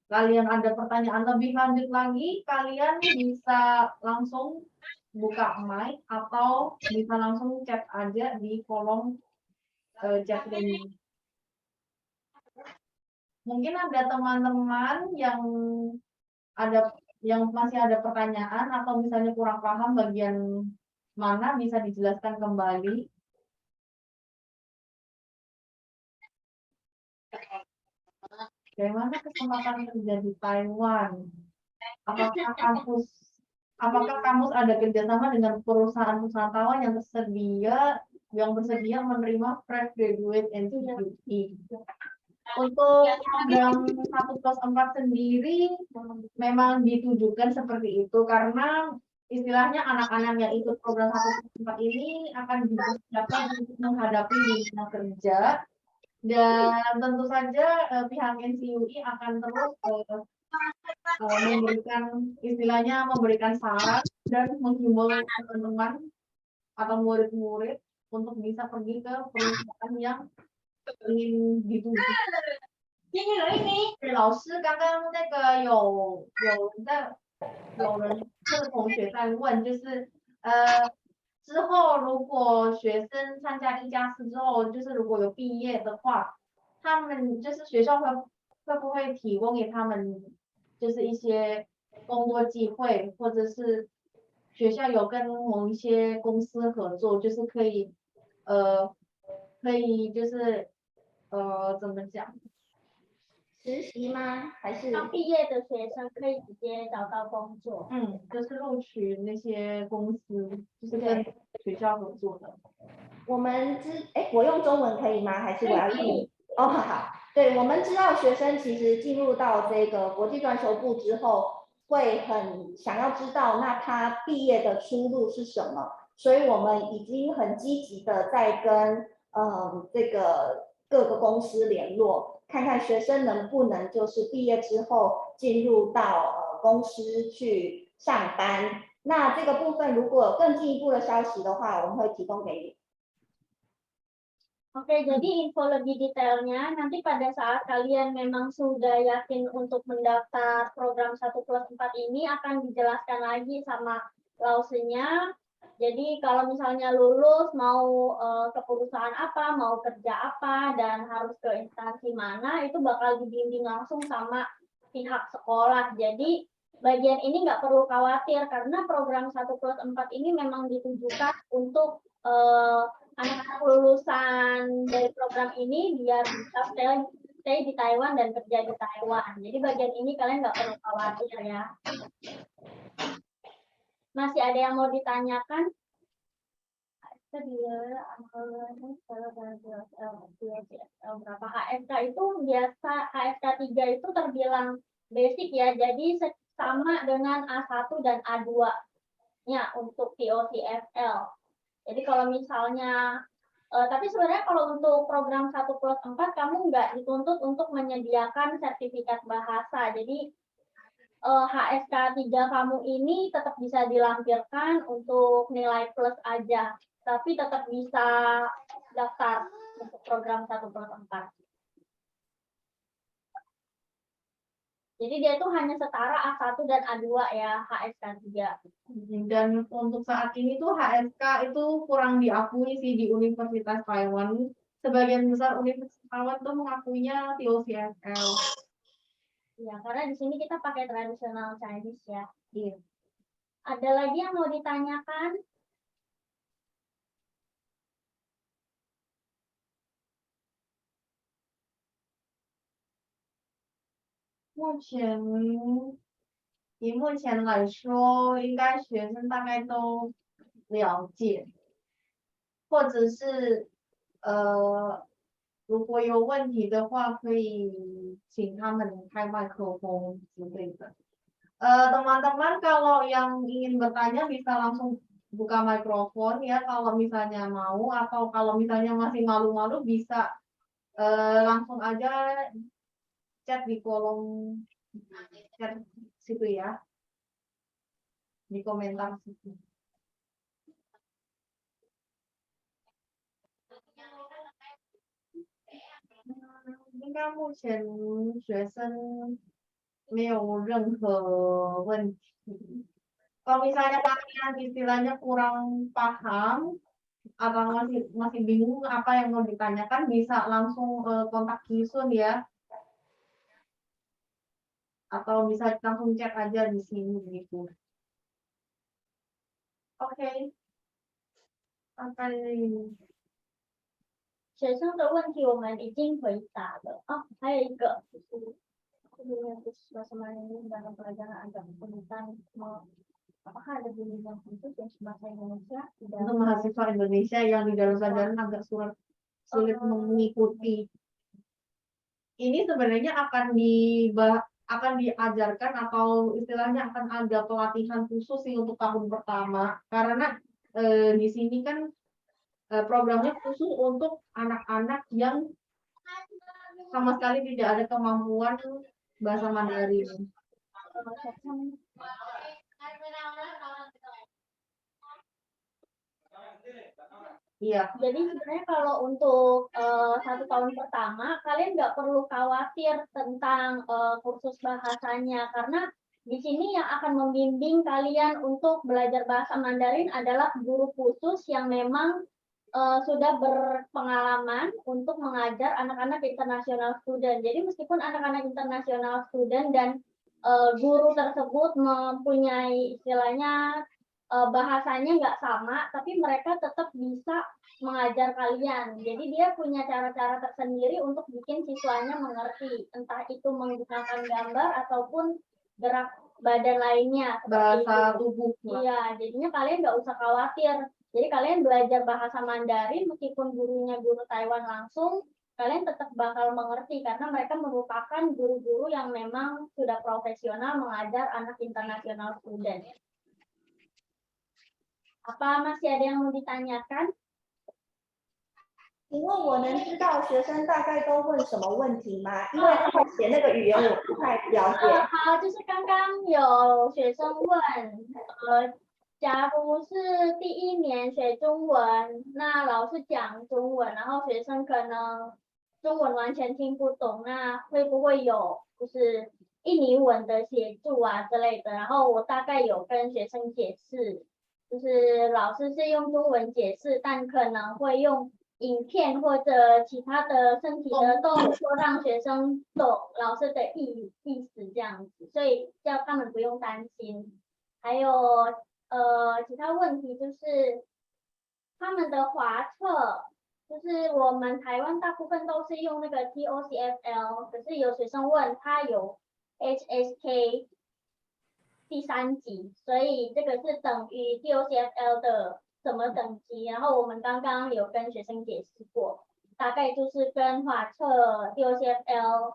kalian ada pertanyaan lebih lanjut lagi, kalian bisa langsung buka mic atau bisa langsung chat aja di kolom chat ini. Mungkin ada teman-teman yang masih ada pertanyaan atau misalnya kurang paham bagian mana bisa dijelaskan kembali. Bagaimana kesempatan kerja di Taiwan? Apakah kampus ada kerjasama dengan perusahaan-perusahaan Taiwan yang bersedia menerima fresh graduate NCUI? Untuk program 1+4 sendiri memang ditujukan seperti itu karena istilahnya anak-anak yang ikut program 1+4 ini akan dipersiapkan untuk menghadapi dunia kerja, dan tentu saja pihak NCUI akan terus memberikan saran dan menghimbau teman-teman atau murid-murid untuk bisa pergi ke perusahaan yang ingin dituju. 老师刚刚那个有人这个同学在问，就是之后如果学生参加1+4之后，就是如果有毕业的话，他们就是学校会不会提供给他们就是一些工作机会，或者是学校有跟某一些公司合作，就是可以就是怎么讲？实习吗？还是刚毕业的学生可以直接找到工作。就是录取那些公司，就是跟学校合作的。我用中文可以吗？还是我要英文？哦，好，对，我们知道学生其实进入到这个国际专球部之后，会很想要知道那他毕业的出路是什么，所以我们已经很积极的在跟这个各个公司联络，看看学生能不能就是毕业之后进入到公司去上班。那这个部分如果有更进一步的消息的话，我们会提供给你。Oke, jadi info lebih detailnya nanti pada saat kalian memang sudah yakin untuk mendaftar program 1+4 ini akan dijelaskan lagi sama lausenya. Jadi kalau misalnya lulus mau ke perusahaan apa, mau kerja apa, dan harus ke instansi mana, itu bakal dibimbing langsung sama pihak sekolah. Jadi bagian ini nggak perlu khawatir karena program 1+4 ini memang ditujukan untuk anak-anak lulusan dari program ini biar bisa stay di Taiwan dan kerja di Taiwan. Jadi bagian ini kalian nggak perlu khawatir ya. Masih ada yang mau ditanyakan? Berapa HSK itu biasa HSK 3 itu terbilang basic ya. Jadi sama dengan A1 dan A2-nya untuk TOCFL. Jadi kalau misalnya, tapi sebenarnya kalau untuk program 1+4 kamu nggak dituntut untuk menyediakan sertifikat bahasa. Jadi HSK 3 kamu ini tetap bisa dilampirkan untuk nilai plus aja, tapi tetap bisa daftar untuk program 1+4. Jadi dia itu hanya setara A1 dan A2 ya, HSK 3. Dan untuk saat ini tuh HSK itu kurang diakui sih di Universitas Taiwan. Sebagian besar Universitas Taiwan tuh mengakuinya TOCFL. Ya, karena di sini kita pakai tradisional Chinese ya. Iya. Ada lagi yang mau ditanyakan? 以目前来说，应该学生大概都了解，或者是如果有问题的话，可以请他们开麦克风之类的。Teman-teman kalau yang ingin bertanya bisa langsung buka mikrofon ya kalau misalnya mau, atau kalau misalnya masih malu-malu bisa langsung aja chat di kolom chat situ ya, di komentar situ. 应该目前学生没有任何问题。Kalau misalnya kalian istilahnya kurang paham atau masih bingung apa yang mau ditanyakan, bisa langsung kontak Kisun ya, atau bisa langsung chat aja di sini gitu. Oke. Sampai 学生的问题我们已经回答了哦，还有一个就是bersama ini dalam pelajaran agama tentang apakah ada bimbingan khusus yang bahasa Indonesia untuk mahasiswa Indonesia yang di dalam pelajaran agak sulit mengikuti. Ini sebenarnya akan diajarkan atau istilahnya akan ada pelatihan khusus sih untuk tahun pertama, karena di sini kan programnya khusus untuk anak-anak yang sama sekali tidak ada kemampuan bahasa Mandarin. Iya. Jadi sebenarnya kalau untuk 1 tahun pertama kalian nggak perlu khawatir tentang kursus bahasanya, karena di sini yang akan membimbing kalian untuk belajar bahasa Mandarin adalah guru khusus yang memang sudah berpengalaman untuk mengajar anak-anak international student. Jadi meskipun anak-anak international student dan guru tersebut mempunyai istilahnya bahasanya nggak sama, tapi mereka tetap bisa mengajar kalian. Jadi dia punya cara-cara tersendiri untuk bikin siswanya mengerti, entah itu menggunakan gambar ataupun gerak badan lainnya. Bahasa tubuh. Iya, jadinya kalian nggak usah khawatir. Jadi kalian belajar bahasa Mandarin meskipun gurunya guru Taiwan langsung, kalian tetap bakal mengerti karena mereka merupakan guru-guru yang memang sudah profesional mengajar anak internasional student. Apa masih ada yang mau ditanyakan? 请问我能知道学生大概都问什么问题吗？因为他们写那个语言我不太了解。好，就是刚刚有学生问，假如是第一年学中文，那老师讲中文，然后学生可能中文完全听不懂，那会不会有就是印尼文的协助啊之类的？然后我大概有跟学生解释，就是老师是用中文解释，但可能会用影片或者其他的身体的动作让学生懂老师的意思这样子，所以叫他们不用担心。还有其他问题就是他们的华测，就是我们台湾大部分都是用那个 TOCFL，可是有学生问他有 HSK 第3级，所以这个是等于 TOCFL 的什么等级？然后我们刚刚有跟学生解释过，大概就是跟华测 TOCFL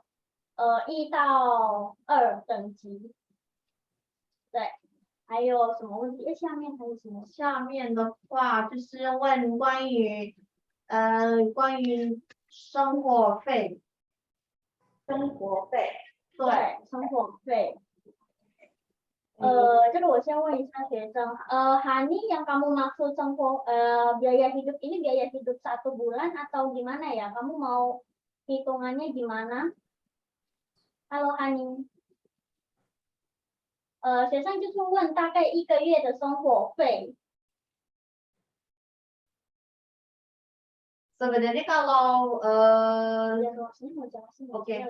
1到2等级。对，还有什么问题？下面还有什么？下面的话就是问关于生活费，生活费，对，生活费。这个我先问一下学生。Hani yang kamu maksud biaya hidup ini biaya hidup 1 bulan atau gimana ya? Kamu mau hitungannya gimana? Halo Hani。学生就是问大概1个月的生活费。Sebenarnya kalau OK，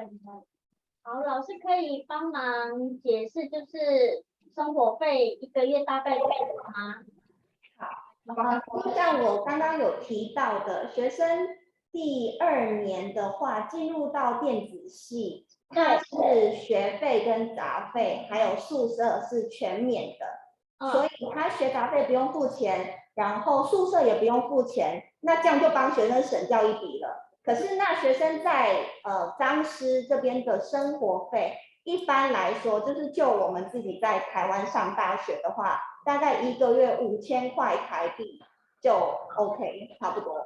好，老师可以帮忙解释，就是生活费1个月大概多少吗？就像我刚刚有提到的，学生第2年的话，进入到电子系，它是学费跟杂费，还有宿舍是全免的，所以他学杂费不用付钱，然后宿舍也不用付钱，那这样就帮学生省掉一笔了。可是那学生在彰师这边的生活费，一般来说，就是就我们自己在台湾上大学的话，大概1个月5000块台币就 OK， 差不多。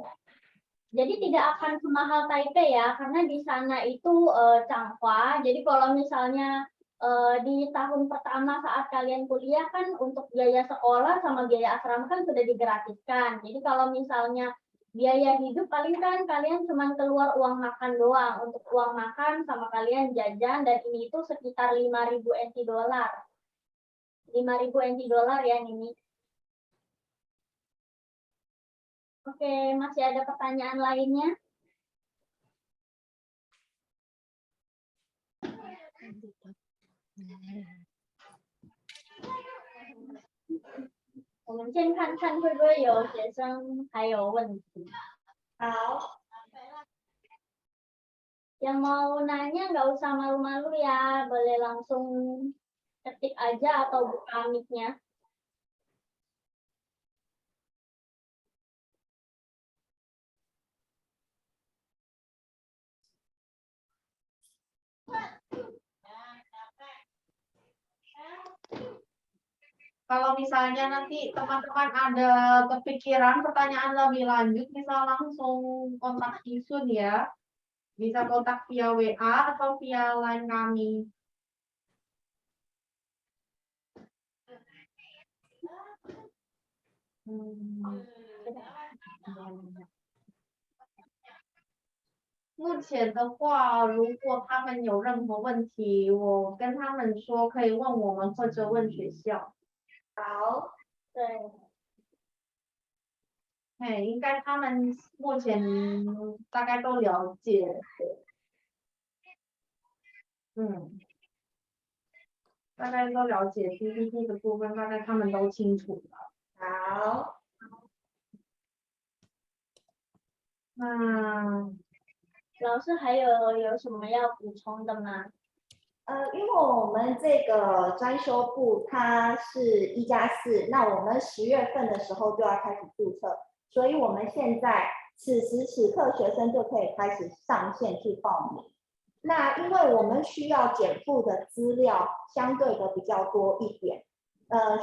Jadi tidak akan semahal Taipei ya, karena di sana itu Changhua. Jadi kalau misalnya di tahun pertama saat kalian kuliah kan untuk biaya sekolah sama biaya asrama kan sudah digratiskan. Jadi kalau misalnya biaya hidup paling kan kalian cuma keluar uang makan doang. Untuk uang makan sama kalian jajan dan ini itu sekitar 5.000 NT dolar. 5.000 NT dolar ya ini. Oke, masih ada pertanyaan lainnya? Kita lihat会不会有学生还有问题。好。Yang mau nanya nggak usah malu-malu ya, boleh langsung ketik aja atau buka mic-nya. Kalau misalnya nanti teman-teman ada kepikiran pertanyaan lebih lanjut, bisa langsung kontak Isun ya. Bisa kontak via WA atau via line kami. Hmm. 目前的话，如果他们有任何问题，我跟他们说可以问我们或者问学校。好，对，应该他们目前大概都了解。大概都了解 PPT 的部分，大概他们都清楚了。好，那老师还有什么要补充的吗？因为我们这个专修部它是1+4，那我们10月份的时候就要开始注册，所以我们现在此时此刻学生就可以开始上线去报名。那因为我们需要减负的资料相对的比较多一点，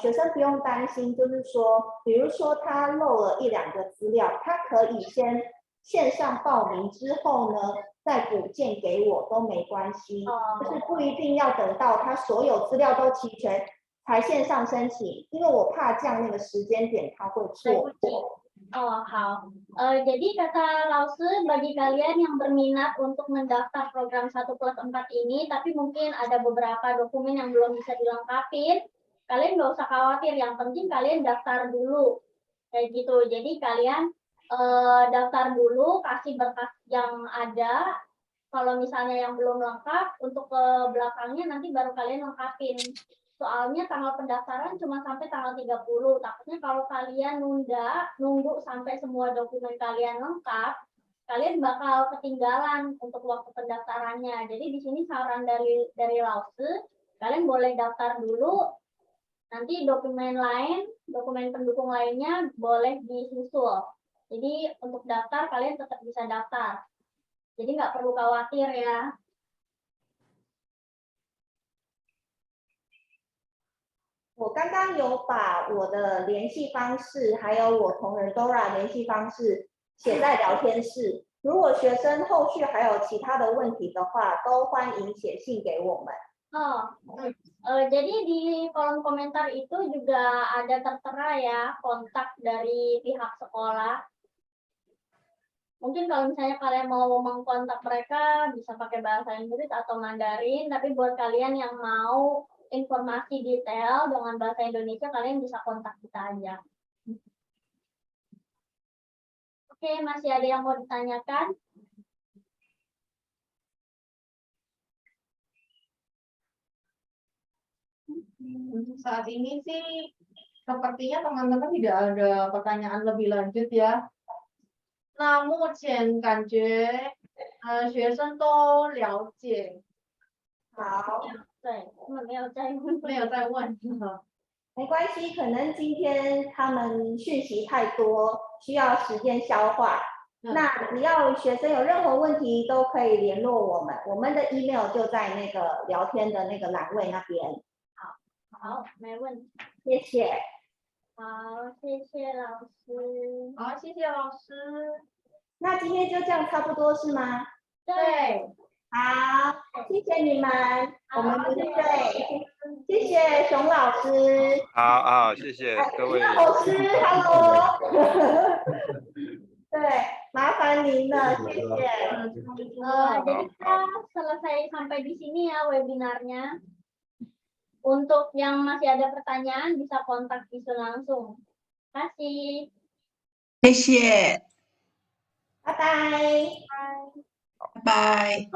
学生不用担心，就是说，比如说他漏了1、2个资料，他可以先线上报名之后呢，再补件给我都没关系，就是不一定要等到他所有资料都齐全才线上申请，因为我怕这样那个时间点他会错过。Oh, how. Jadi kata Lause, bagi kalian yang berminat untuk mendaftar program 1+4 ini, tapi mungkin ada beberapa dokumen yang belum bisa dilengkapin, kalian nggak usah khawatir. Yang penting kalian daftar dulu, kayak gitu. Jadi kalian daftar dulu, kasih berkas yang ada. Kalau misalnya yang belum lengkap, untuk ke belakangnya nanti baru kalian lengkapin. Soalnya tanggal pendaftaran cuma sampai tanggal 30. Takutnya kalau kalian nunggu sampai semua dokumen kalian lengkap, kalian bakal ketinggalan untuk waktu pendaftarannya. Jadi di sini saran dari Lause, kalian boleh daftar dulu. Nanti dokumen pendukung lainnya boleh disusul. Jadi untuk daftar kalian tetap bisa daftar. Jadi nggak perlu khawatir ya. 我刚刚有把我的联系方式，还有我同仁 Dora 联系方式写在聊天室。如果学生后续还有其他的问题的话，都欢迎写信给我们。Jadi di kolom komentar itu juga ada tertera ya kontak dari pihak sekolah. Mungkin kalau misalnya kalian mau mengkontak mereka bisa pakai bahasa Inggris atau Mandarin, tapi buat kalian yang mau informasi detail dengan bahasa Indonesia, kalian bisa kontak kita aja. Oke, masih ada yang mau ditanyakan? Untuk saat ini sih sepertinya teman-teman tidak ada pertanyaan lebih lanjut ya. 那目前感觉学生都了解，好，对，他们没有在问。没有再问。没关系，可能今天他们讯息太多，需要时间消化。那只要学生有任何问题，都可以联络我们，我们的 email 就在那个聊天的那个栏位那边。好，没问题。谢谢。好，谢谢老师。好，谢谢老师。那今天就这样差不多是吗？对，好，谢谢你们，我们对，谢谢熊老师。好好，谢谢各位。老师 ，Hello。对，麻烦您了，谢谢。Jadi kita selesai sampai di sini ya webinarnya. Untuk yang masih ada pertanyaan bisa kontak Isu langsung. Terima kasih. 谢谢，拜拜。拜拜。